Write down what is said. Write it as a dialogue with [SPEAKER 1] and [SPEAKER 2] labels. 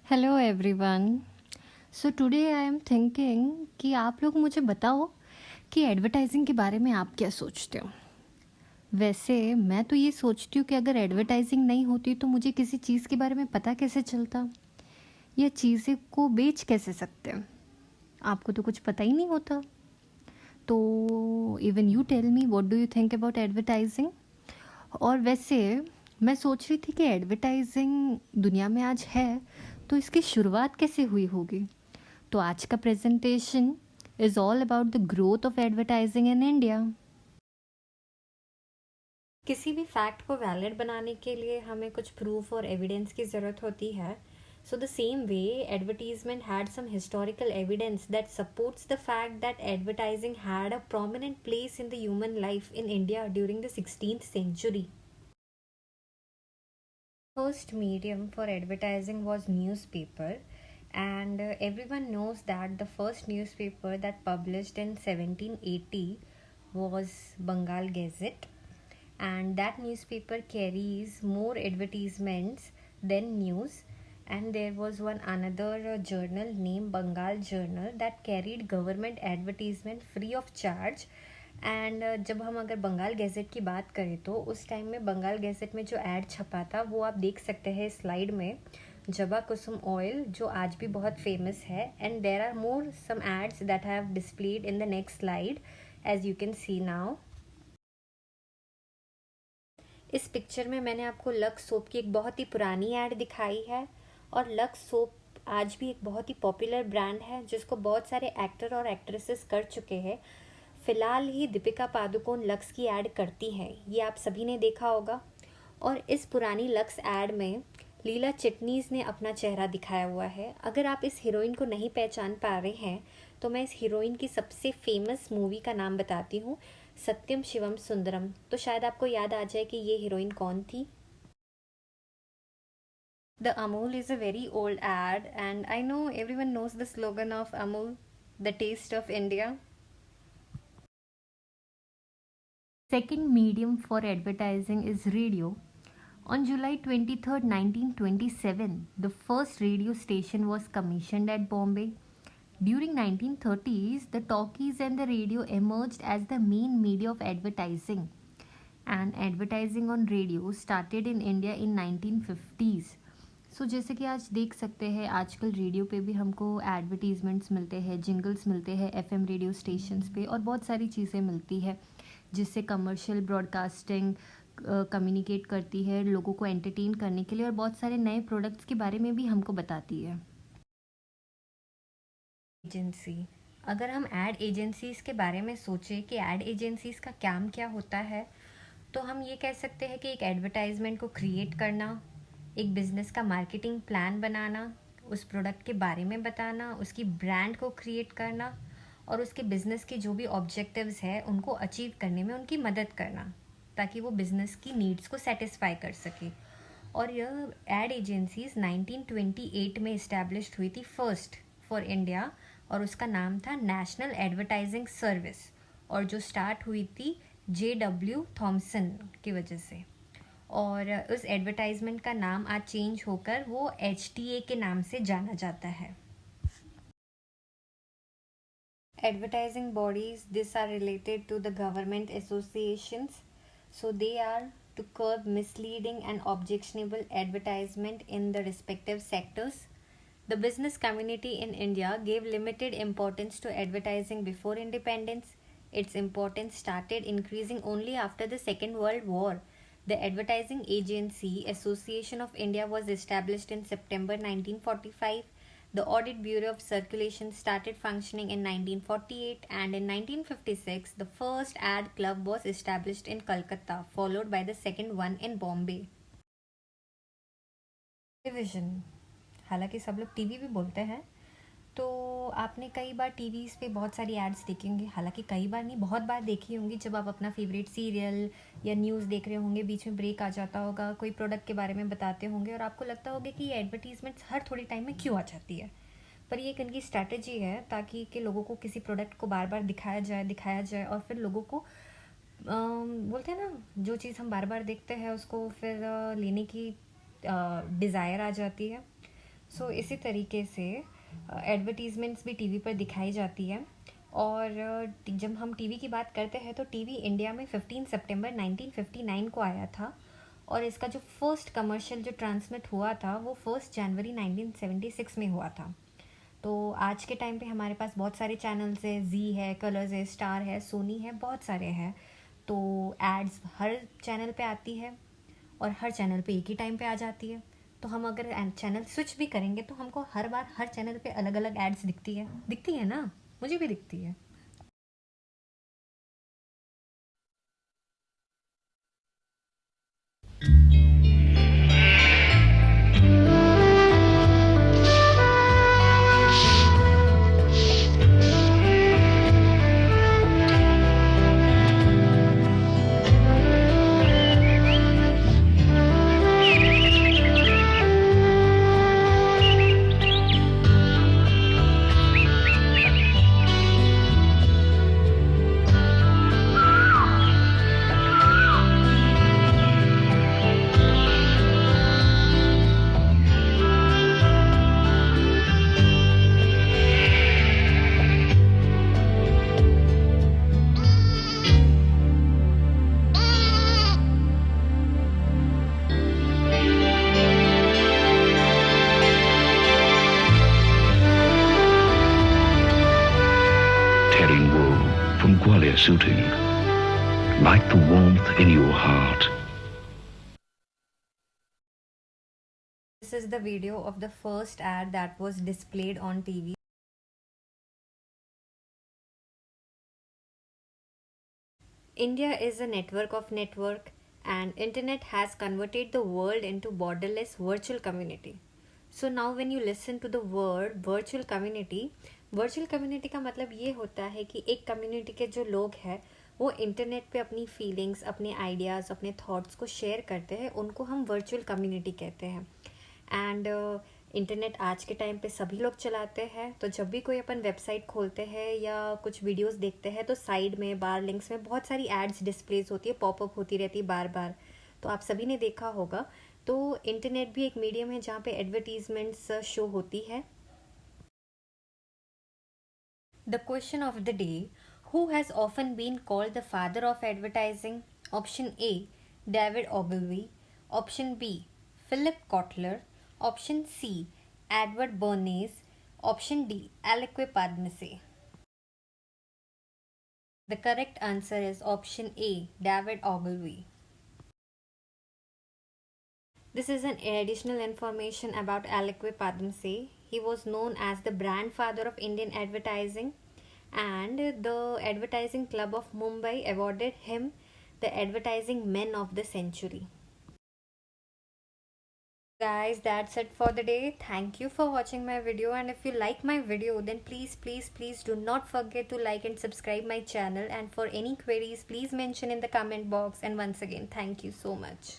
[SPEAKER 1] Hello everyone. So today I am thinking कि आप लोग मुझे बताओ कि एडवर्टाइजिंग के बारे में आप क्या सोचते हो। वैसे मैं तो ये सोचती हूँ कि अगर एडवर्टाइजिंग नहीं होती तो मुझे किसी चीज़ के बारे में पता कैसे चलता, या चीज़ें को बेच कैसे सकते हैं। आपको तो कुछ पता ही नहीं होता। तो even you tell me what do you think about advertising. और वैसे मैं सोच रही थी कि एडवर्टाइजिंग दुनिया में आज है तो इसकी शुरुआत कैसे हुई होगी। तो आज का presentation is all about the growth of advertising in India. किसी भी फैक्ट को वैलिड बनाने के लिए हमें कुछ प्रूफ और एविडेंस की ज़रूरत होती है। So the same way advertisement had some historical evidence that supports the fact that advertising had a prominent place in the human life in India during the 16th century. First medium for advertising was newspaper, and everyone knows that the first newspaper that published in 1780 was Bengal Gazette, and that newspaper carries more advertisements than news. And there was one another journal named Bengal Journal that carried government advertisement free of charge. And जब हम अगर Bengal gadget की बात करें तो उस time में Bengal gadget में जो ऐड छपा था वो आप देख सकते हैं स्लाइड में, जबा कुसुम ऑयल, जो आज भी बहुत फेमस है। And there are more some ads that have displayed in the next slide as you can see now. इस पिक्चर में मैंने आपको लक्स सोप की एक बहुत ही पुरानी ऐड दिखाई है, और लक्स सोप आज भी एक बहुत ही पॉपुलर ब्रांड है जिसको बहुत सारे एक्टर और एक्ट्रेसेस कर चुके हैं। फिलहाल ही दीपिका पादुकोण लक्स की ऐड करती हैं, ये आप सभी ने देखा होगा। और इस पुरानी लक्स ऐड में लीला चिटनीस ने अपना चेहरा दिखाया हुआ है। अगर आप इस हीरोइन को नहीं पहचान पा रहे हैं तो मैं इस हीरोइन की सबसे फेमस मूवी का नाम बताती हूँ, सत्यम शिवम सुंदरम। तो शायद आपको याद आ जाए कि ये हीरोइन कौन थी। The Amul is a very old ad and I know everyone knows the slogan of Amul, the taste of India. Second medium for advertising is radio. On July 23rd, 1927, the first radio station was commissioned at Bombay. During 1930s, the talkies and the radio emerged as the main media of advertising. And advertising on radio started in India in 1950s. सो जैसे कि आज देख सकते हैं आजकल radio पे भी हमको एडवर्टीज़मेंट्स मिलते हैं, जिंगल्स मिलते हैं एफएम रेडियो स्टेशंस पे, और बहुत सारी चीज़ें मिलती है जिससे कमर्शियल ब्रॉडकास्टिंग कम्युनिकेट करती है लोगों को एंटरटेन करने के लिए, और बहुत सारे नए प्रोडक्ट्स के बारे में भी हमको बताती है। एजेंसी, अगर हम एड एजेंसीज़ के बारे में सोचें कि एड एजेंसीज़ का काम क्या होता है, तो हम ये कह सकते हैं कि एक एडवर्टाइजमेंट को क्रिएट करना, एक बिज़नेस का मार्केटिंग प्लान बनाना, उस प्रोडक्ट के बारे में बताना, उसकी ब्रांड को क्रिएट करना, और उसके बिज़नेस के जो भी ऑब्जेक्टिव्स हैं उनको अचीव करने में उनकी मदद करना, ताकि वो बिज़नेस की नीड्स को सेटिस्फाई कर सके। और यह एड एजेंसीज 1928 में इस्टेब्लिश्ड हुई थी फर्स्ट फॉर इंडिया, और उसका नाम था नेशनल एडवर्टाइजिंग सर्विस, और जो स्टार्ट हुई थी JW थॉमसन की वजह से। और उस एडवर्टाइजमेंट का नाम आज चेंज होकर वो HTA के नाम से जाना जाता है। Advertising bodies, these are related to the government associations, so they are to curb misleading and objectionable advertisement in the respective sectors. The business community in India gave limited importance to advertising before independence. Its importance started increasing only after the Second World War. The Advertising Agency Association of India was established in September 1945. The Audit Bureau of Circulation started functioning in 1948, and in 1956 the first ad club was established in Calcutta, followed by the second one in Bombay. Television, हालांकि सब लोग TV भी बोलते हैं, तो आपने कई बार TVs पे बहुत सारी एड्स देखी होंगी, हालांकि कई बार नहीं बहुत बार देखी होंगी। जब आप अपना फेवरेट सीरियल या न्यूज़ देख रहे होंगे, बीच में ब्रेक आ जाता होगा, कोई प्रोडक्ट के बारे में बताते होंगे और आपको लगता होगा कि ये एडवर्टीज़मेंट्स हर थोड़ी टाइम में क्यों आ जाती है। पर ये एक इनकी स्ट्रैटेजी है ताकि कि लोगों को किसी प्रोडक्ट को बार बार दिखाया जाए और फिर लोगों को बोलते हैं ना, जो चीज़ हम बार बार देखते हैं उसको फिर लेने की डिज़ायर आ जाती है। इसी तरीके से एडवर्टीज़मेंट्स भी टीवी पर दिखाई जाती है। और जब हम टीवी की बात करते हैं तो टीवी इंडिया में 15 सितंबर 1959 को आया था, और इसका जो फर्स्ट कमर्शियल जो ट्रांसमिट हुआ था वो 1 जनवरी 1976 में हुआ था। तो आज के टाइम पे हमारे पास बहुत सारे चैनल्स है, जी है, कलर्स है, स्टार है, सोनी है, बहुत सारे हैं। तो एड्स हर चैनल पे आती है और हर चैनल पे एक ही टाइम पे आ जाती है। तो हम अगर चैनल स्विच भी करेंगे तो हमको हर बार हर चैनल पे अलग अलग एड्स दिखती है ना। मुझे भी दिखती है।
[SPEAKER 2] Tearing wool from Gwalior suiting, like the warmth in your heart.
[SPEAKER 1] This is the video of the first ad that was displayed on TV. India is a network of network, and internet has converted the world into borderless virtual community. So now when you listen to the word virtual community का मतलब ये होता है कि एक community के जो लोग हैं वो इंटरनेट पे अपनी फीलिंग्स, अपने आइडियाज़, अपने थॉट्स को शेयर करते हैं, उनको हम वर्चुअल कम्युनिटी कहते हैं। एंड इंटरनेट आज के टाइम पे सभी लोग चलाते हैं। तो जब भी कोई अपन वेबसाइट खोलते हैं या कुछ वीडियोस देखते हैं तो साइड में बार लिंक्स में बहुत सारी एड्स डिस्प्लेस होती है, पॉपअप होती रहती है बार बार। तो आप सभी ने देखा होगा। तो इंटरनेट भी एक मीडियम है जहाँ पे एडवर्टीजमेंट्स शो होती है। The question of the day, who has often been called the father of advertising? Option A David Ogilvy, option B Philip Kotler, option C Edward Bernays, option D Alyque Padamsee. The correct answer is option A, David Ogilvy. This is an additional information about Alique Padmase. He was known as the grandfather of Indian advertising, and the Advertising Club of Mumbai awarded him the Advertising Men of the Century. Guys, that's it for the day. Thank you for watching my video, and if you like my video then please do not forget to like and subscribe my channel, and for any queries please mention in the comment box. And once again, thank you so much.